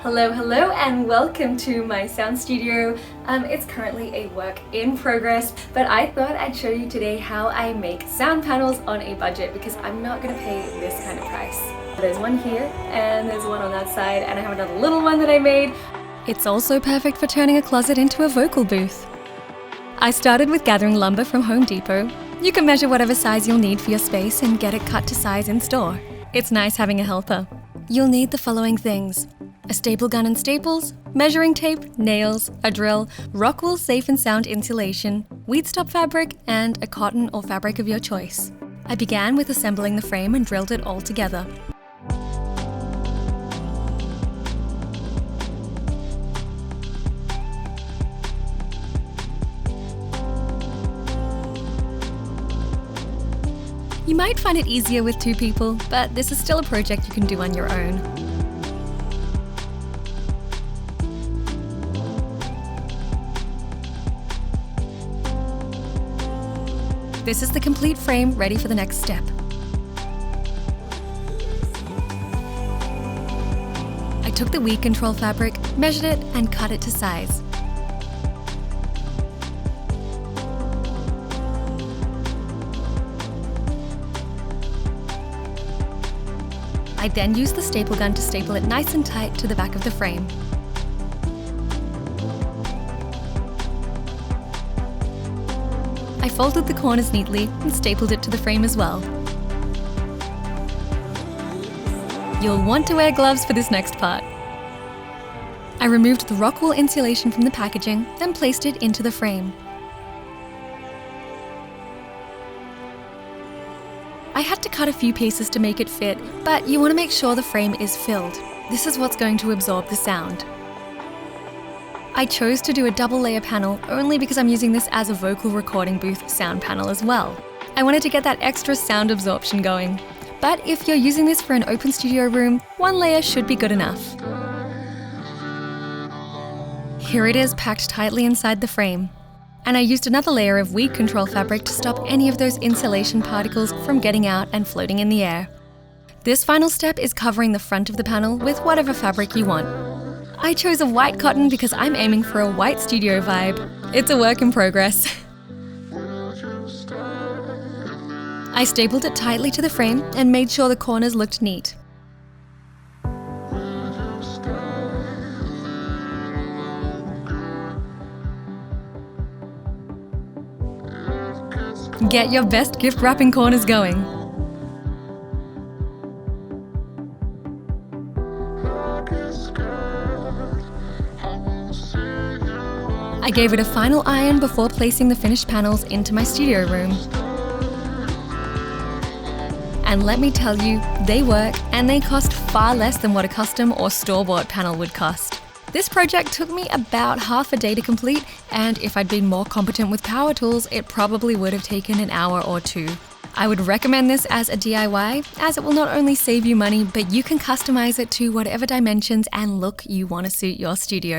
Hello, and welcome to my sound studio. It's currently a work in progress, but I thought I'd show you today how I make sound panels on a budget because I'm not gonna pay this kind of price. There's one here, and there's one on that side, and I have another little one that I made. It's also perfect for turning a closet into a vocal booth. I started with gathering lumber from Home Depot. You can measure whatever size you'll need for your space and get it cut to size in store. It's nice having a helper. You'll need the following things: a staple gun and staples, measuring tape, nails, a drill, Rockwool safe and sound insulation, weed stop fabric, and a cotton or fabric of your choice. I began with assembling the frame and drilled it all together. You might find it easier with 2 people, but this is still a project you can do on your own. This is the complete frame ready for the next step. I took the weed control fabric, measured it, and cut it to size. I then used the staple gun to staple it nice and tight to the back of the frame. I folded the corners neatly and stapled it to the frame as well. You'll want to wear gloves for this next part. I removed the Rockwool insulation from the packaging, then placed it into the frame. I had to cut a few pieces to make it fit, but you want to make sure the frame is filled. This is what's going to absorb the sound. I chose to do a double layer panel only because I'm using this as a vocal recording booth sound panel as well. I wanted to get that extra sound absorption going. But if you're using this for an open studio room, 1 layer should be good enough. Here it is packed tightly inside the frame. And I used another layer of weed control fabric to stop any of those insulation particles from getting out and floating in the air. This final step is covering the front of the panel with whatever fabric you want. I chose a white cotton because I'm aiming for a white studio vibe. It's a work in progress. I stapled it tightly to the frame and made sure the corners looked neat. Get your best gift wrapping corners going. I gave it a final iron before placing the finished panels into my studio room. And let me tell you, they work and they cost far less than what a custom or store-bought panel would cost. This project took me about half a day to complete, and if I'd been more competent with power tools, it probably would have taken an hour or 2. I would recommend this as a DIY, as it will not only save you money, but you can customize it to whatever dimensions and look you want to suit your studio.